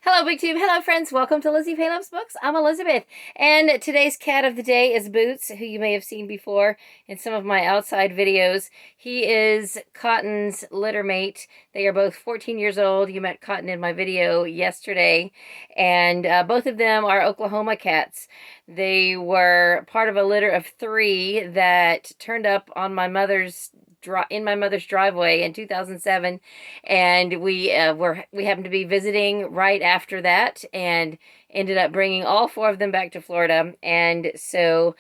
Hello, BookTube. Hello, friends. Welcome to Lizzie Faye Loves Books. I'm Elizabeth, and today's cat of the day is Boots, who you may have seen before in some of my outside videos. He is Cotton's litter mate. They are both 14 years old. You met Cotton in my video yesterday, and both of them are Oklahoma cats. They were part of a litter of 3 that turned up on my mother's driveway in 2007, and we happened to be visiting right after that and ended up bringing all 4 of them back to Florida. And so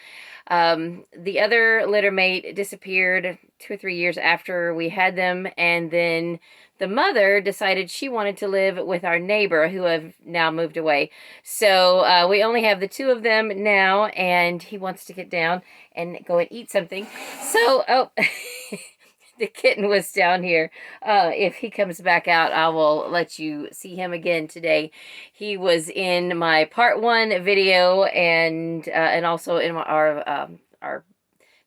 the other litter mate disappeared 2 or 3 years after we had them, and then the mother decided she wanted to live with our neighbor, who have now moved away. So we only have the 2 of them now, and he wants to get down and go and eat something. So, oh, the kitten was down here. If he comes back out, I will let you see him again today. He was in my part 1 video and also in our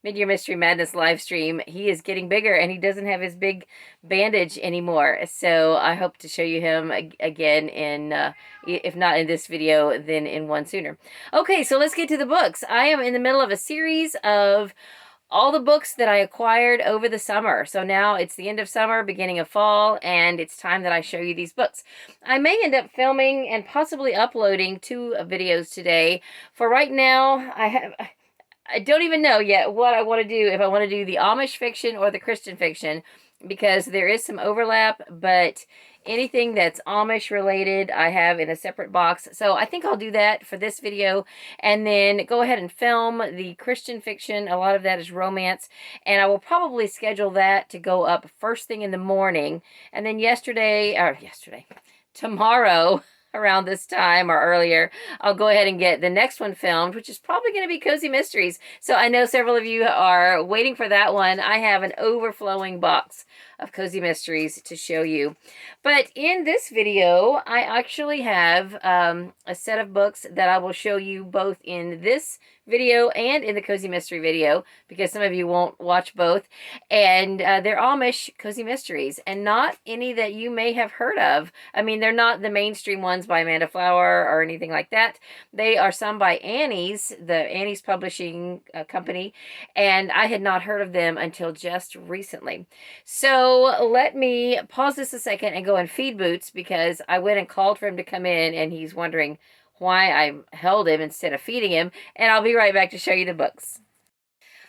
Mid-Year Mystery Madness live stream. He is getting bigger, and he doesn't have his big bandage anymore. So I hope to show you him again in, if not in this video, then in one sooner. Okay, so let's get to the books. I am in the middle of a series of all the books that I acquired over the summer. So now it's the end of summer, beginning of fall, and it's time that I show you these books. I may end up filming and possibly uploading 2 videos today. For right now, I don't even know yet what I want to do, if I want to do the Amish fiction or the Christian fiction, because there is some overlap, but anything that's Amish related I have in a separate box. So I think I'll do that for this video, and then go ahead and film the Christian fiction. A lot of that is romance, and I will probably schedule that to go up first thing in the morning. And then tomorrow, around this time or earlier, I'll go ahead and get the next one filmed, which is probably going to be Cozy Mysteries. So I know several of you are waiting for that one. I have an overflowing box of Cozy Mysteries to show you. But in this video, I actually have a set of books that I will show you both in this video and in the Cozy Mystery video, because some of you won't watch both. And they're Amish Cozy Mysteries, and not any that you may have heard of. I mean, they're not the mainstream ones by Amanda Flower or anything like that. They are some by Annie's, the Annie's publishing company, and I had not heard of them until just recently. So let me pause this a second and go and feed Boots, because I went and called for him to come in, and he's wondering why I held him instead of feeding him, and I'll be right back to show you the books.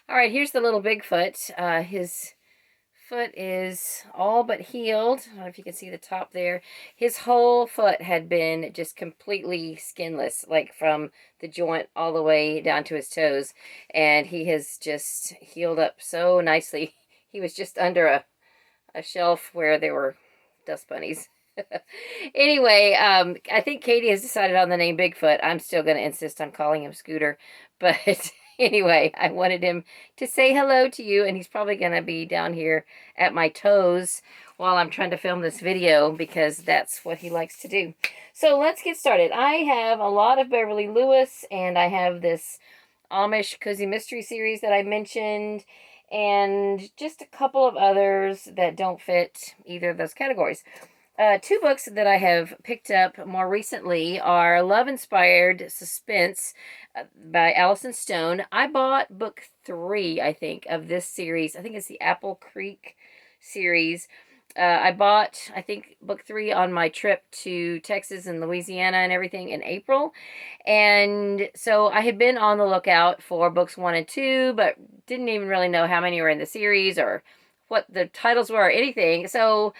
All right, here's the little Bigfoot. His foot is all but healed. I don't know if you can see the top there. His whole foot had been just completely skinless, like from the joint all the way down to his toes, and he has just healed up so nicely. He was just under a shelf where there were dust bunnies. Anyway, I think Katie has decided on the name Bigfoot. I'm still going to insist on calling him Scooter. But anyway, I wanted him to say hello to you, and he's probably going to be down here at my toes while I'm trying to film this video, because that's what he likes to do. So let's get started. I have a lot of Beverly Lewis, and I have this Amish Cozy Mystery series that I mentioned, and just a couple of others that don't fit either of those categories. 2 books that I have picked up more recently are Love-Inspired Suspense by Allison Stone. I bought book 3, I think, of this series. I think it's the Apple Creek series. I bought, I think, book 3 on my trip to Texas and Louisiana and everything in April. And so I had been on the lookout for books 1 and 2, but didn't even really know how many were in the series or what the titles were or anything. So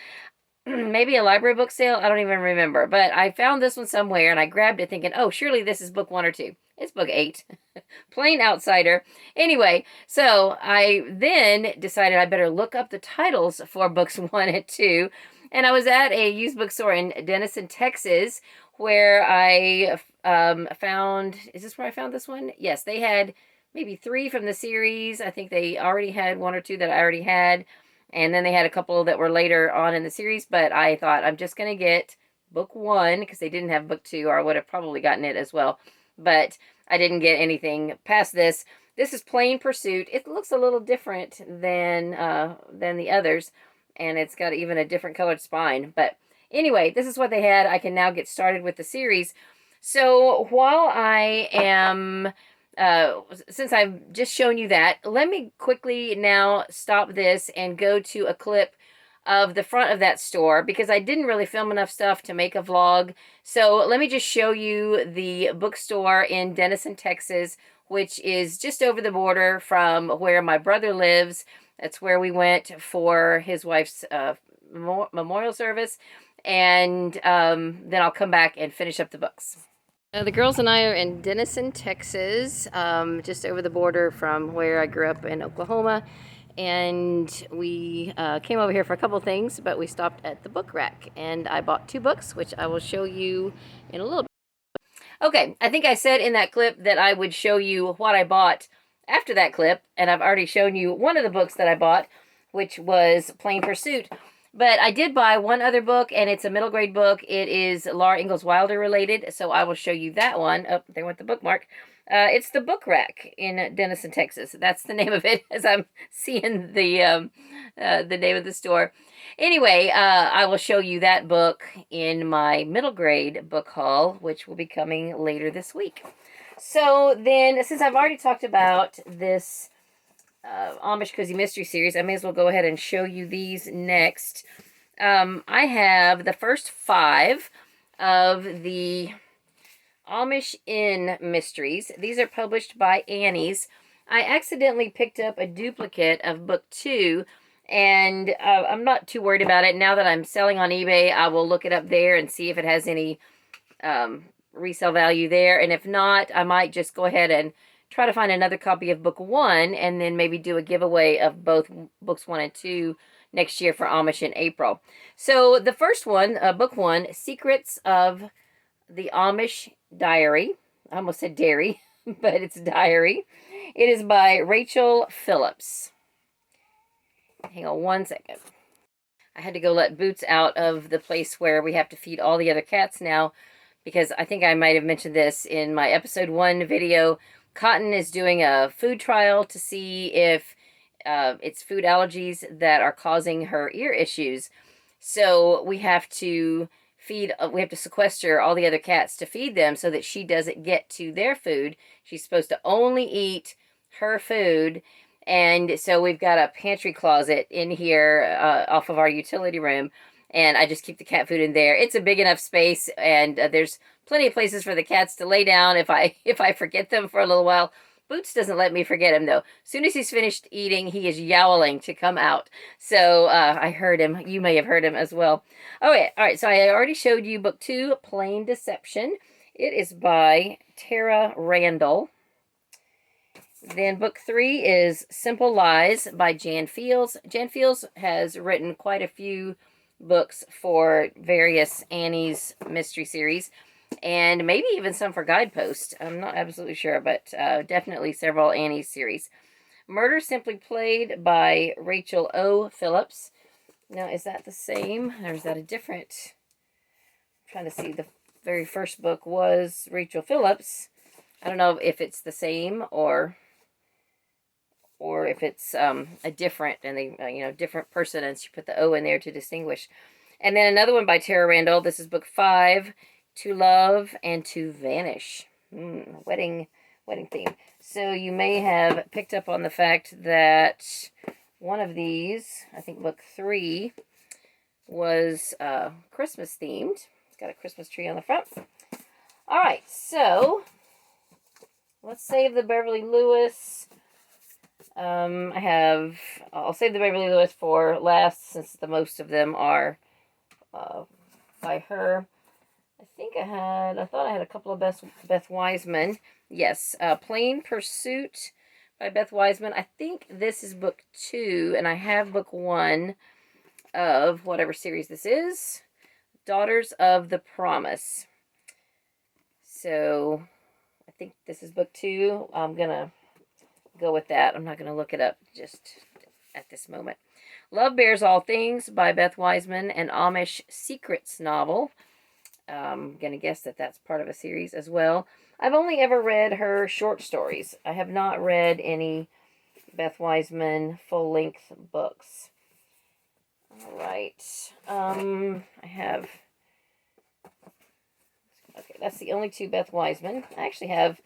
maybe a library book sale, I don't even remember. But I found this one somewhere, and I grabbed it thinking, oh, surely this is book 1 or 2. It's book 8. Plain outsider. Anyway, so I then decided I better look up the titles for books 1 and 2. And I was at a used bookstore in Denison, Texas, where I found, is this where I found this one? Yes, they had maybe 3 from the series. I think they already had 1 or 2 that I already had. And then they had a couple that were later on in the series, but I thought I'm just going to get book 1, because they didn't have book 2, or I would have probably gotten it as well. But I didn't get anything past this. This is Plain Pursuit. It looks a little different than the others, and it's got even a different colored spine. But Anyway, this is what they had. I can now get started with the series. So while I am, since I've just shown you that, let me quickly now stop this and go to a clip of the front of that store, because I didn't really film enough stuff to make a vlog. So let me just show you the bookstore in Denison, Texas, which is just over the border from where my brother lives. That's where we went for his wife's memorial service. And then I'll come back and finish up the books. The girls and I are in Denison, Texas, just over the border from where I grew up in Oklahoma. And we came over here for a couple of things, but we stopped at the book rack. And I bought 2 books, which I will show you in a little bit. Okay, I think I said in that clip that I would show you what I bought after that clip. And I've already shown you one of the books that I bought, which was Plain Pursuit. But I did buy one other book, and it's a middle grade book. It is Laura Ingalls Wilder related, so I will show you that one. Oh, there went the bookmark. It's the Book Rack in Denison, Texas. That's the name of it, as I'm seeing the name of the store. Anyway, I will show you that book in my middle grade book haul, which will be coming later this week. So then, since I've already talked about this Amish Cozy Mystery series, I may as well go ahead and show you these next. I have the first 5 of the Amish Inn Mysteries. These are published by Annie's. I accidentally picked up a duplicate of book 2, and I'm not too worried about it. Now that I'm selling on eBay, I will look it up there and see if it has any resale value there. And if not, I might just go ahead and try to find another copy of book 1, and then maybe do a giveaway of both books 1 and 2 next year for Amish in April. So the first one, book 1, Secrets of the Amish Diary. I almost said dairy, but it's diary. It is by Rachel Phillips. Hang on one second. I had to go let Boots out of the place where we have to feed all the other cats now, because I think I might have mentioned this in my episode 1 video. Cotton is doing a food trial to see if it's food allergies that are causing her ear issues. So we have to sequester all the other cats to feed them so that she doesn't get to their food. She's supposed to only eat her food. And so we've got a pantry closet in here off of our utility room. And I just keep the cat food in there. It's a big enough space, and there's plenty of places for the cats to lay down if I forget them for a little while. Boots doesn't let me forget him, though. As soon as he's finished eating, he is yowling to come out. So I heard him. You may have heard him as well. Okay, all right, so I already showed you book 2, Plain Deception. It is by Tara Randall. Then book 3 is Simple Lies by Jan Fields. Jan Fields has written quite a few books for various Annie's mystery series, and maybe even some for Guidepost. I'm not absolutely sure, but definitely several Annie's series. Murder Simply Played by Rachel O. Phillips. Now, is that the same, or is that a different? I'm trying to see. The very first book was Rachel Phillips. I don't know if it's the same or if it's a different, and they different person, and she put the O in there to distinguish. And then another one by Tara Randall. This is book 5, To Love and to Vanish. Wedding theme. So you may have picked up on the fact that one of these, I think book 3, was Christmas themed. It's got a Christmas tree on the front. All right, so let's save the Beverly Lewis. I'll save the Beverly Lewis for last, since the most of them are by her. I thought I had a couple of Beth Wiseman. Yes, Plain Pursuit by Beth Wiseman. I think this is book 2, and I have book 1 of whatever series this is. Daughters of the Promise. So I think this is book 2. I'm going to go with that. I'm not going to look it up just at this moment. Love Bears All Things by Beth Wiseman, an Amish secrets novel. I'm going to guess that that's part of a series as well. I've only ever read her short stories. I have not read any Beth Wiseman full-length books. All right. I have... Okay, that's the only two Beth Wiseman. I actually have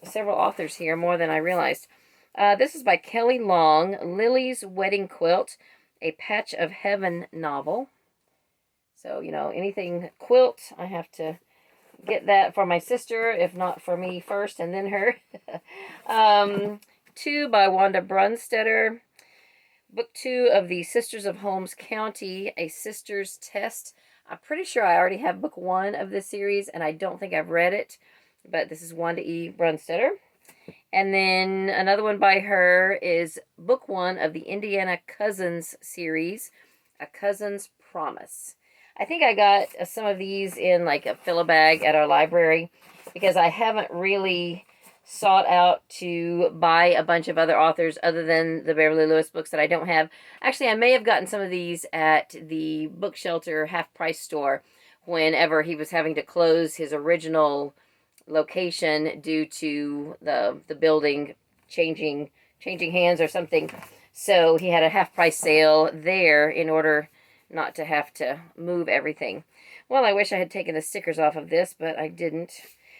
several authors here, more than I realized. This is by Kelly Long, Lily's Wedding Quilt, a Patch of Heaven novel. So, you know, anything quilt, I have to get that for my sister, if not for me first and then her. Two by Wanda Brunstetter. Book 2 of the Sisters of Holmes County, A Sister's Test. I'm pretty sure I already have book 1 of this series, and I don't think I've read it, but this is Wanda E. Brunstetter. And then another one by her is book 1 of the Indiana Cousins series, A Cousin's Promise. I think I got some of these in like a fill-a-bag at our library because I haven't really sought out to buy a bunch of other authors other than the Beverly Lewis books that I don't have. Actually, I may have gotten some of these at the Book Shelter half-price store whenever he was having to close his original location due to the building changing hands or something. So he had a half-price sale there in order not to have to move everything. Well, I wish I had taken the stickers off of this, but I didn't.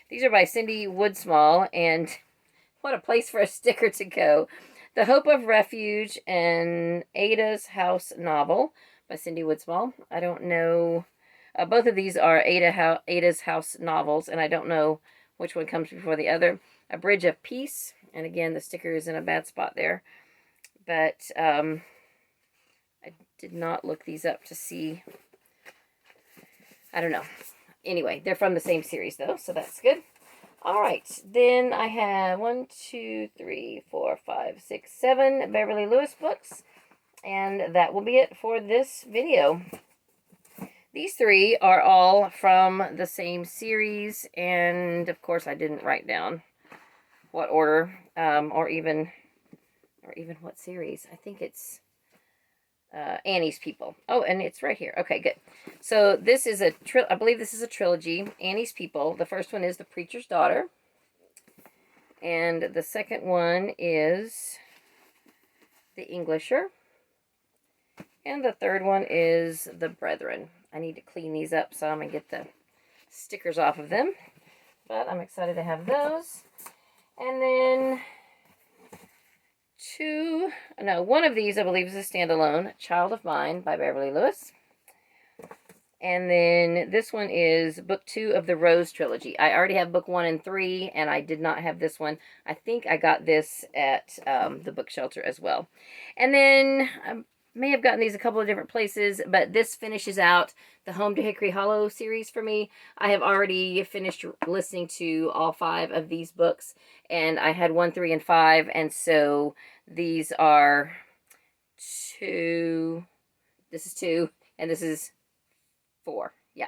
These are by Cindy Woodsmall, and what a place for a sticker to go. The Hope of Refuge, an Ada's House novel by Cindy Woodsmall. I don't know. Both of these are Ada's House novels, and I don't know which one comes before the other. A Bridge of Peace, and again, the sticker is in a bad spot there. But I did not look these up to see. I don't know. Anyway, they're from the same series, though, so that's good. All right, then I have 1, 2, 3, 4, 5, 6, 7 Beverly Lewis books, and that will be it for this video. These 3 are all from the same series, and of course I didn't write down what order, or even what series. I think it's Annie's People. Oh, and it's right here. Okay, good. So this is I believe this is a trilogy. Annie's People. The first one is The Preacher's Daughter. And the second one is The Englisher. And the third one is The Brethren. I need to clean these up some and get the stickers off of them. But I'm excited to have those. And then one of these I believe is a standalone, Child of Mine by Beverly Lewis. And then this one is book 2 of the Rose trilogy. I already have book 1 and 3, and I did not have this one. I think I got this at the Book Shelter as well. And then I may have gotten these a couple of different places, but this finishes out the Home to Hickory Hollow series for me. I have already finished listening to all 5 of these books, and I had 1, 3, and 5, and so these are 2. This is 2, and this is 4. Yeah.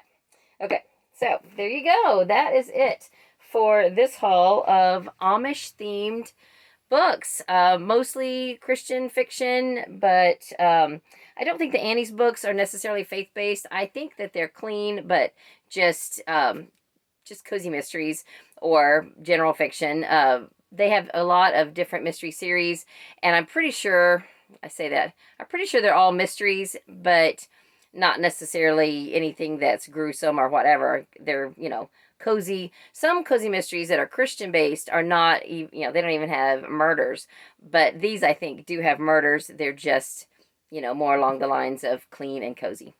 Okay, so there you go. That is it for this haul of Amish-themed books. Mostly Christian fiction, but I don't think the Annie's books are necessarily faith-based. I think that they're clean, but just cozy mysteries or general fiction. They have a lot of different mystery series, and I'm pretty sure, I'm pretty sure they're all mysteries, but not necessarily anything that's gruesome or whatever. They're, cozy. Some cozy mysteries that are Christian based are not, they don't even have murders. But these, I think, do have murders. They're just, more along the lines of clean and cozy.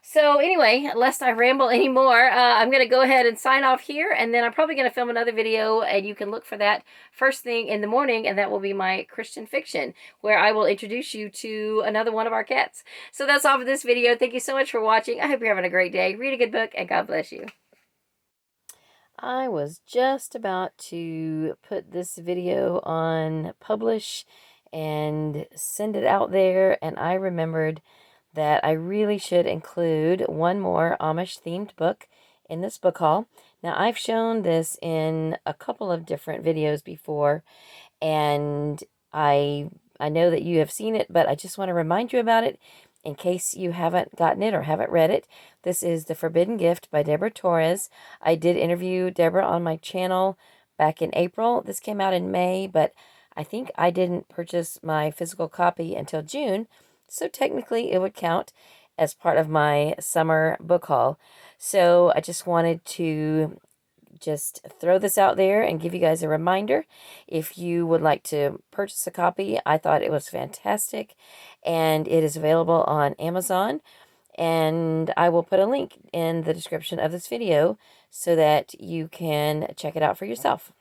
So anyway, lest I ramble anymore, I'm going to go ahead and sign off here, and then I'm probably going to film another video, and you can look for that first thing in the morning, and that will be my Christian fiction, where I will introduce you to another one of our cats. So that's all for this video. Thank you so much for watching. I hope you're having a great day. Read a good book, and God bless you. I was just about to put this video on publish and send it out there, and I remembered that I really should include one more Amish-themed book in this book haul. Now, I've shown this in a couple of different videos before, and I know that you have seen it, but I just want to remind you about it in case you haven't gotten it or haven't read it. This is The Forbidden Gift by Deborah Torres. I did interview Deborah on my channel back in April. This came out in May, but I think I didn't purchase my physical copy until June, So technically it would count as part of my summer book haul. So I just wanted to just throw this out there and give you guys a reminder. If you would like to purchase a copy, I thought it was fantastic, and it is available on Amazon. And I will put a link in the description of this video so that you can check it out for yourself.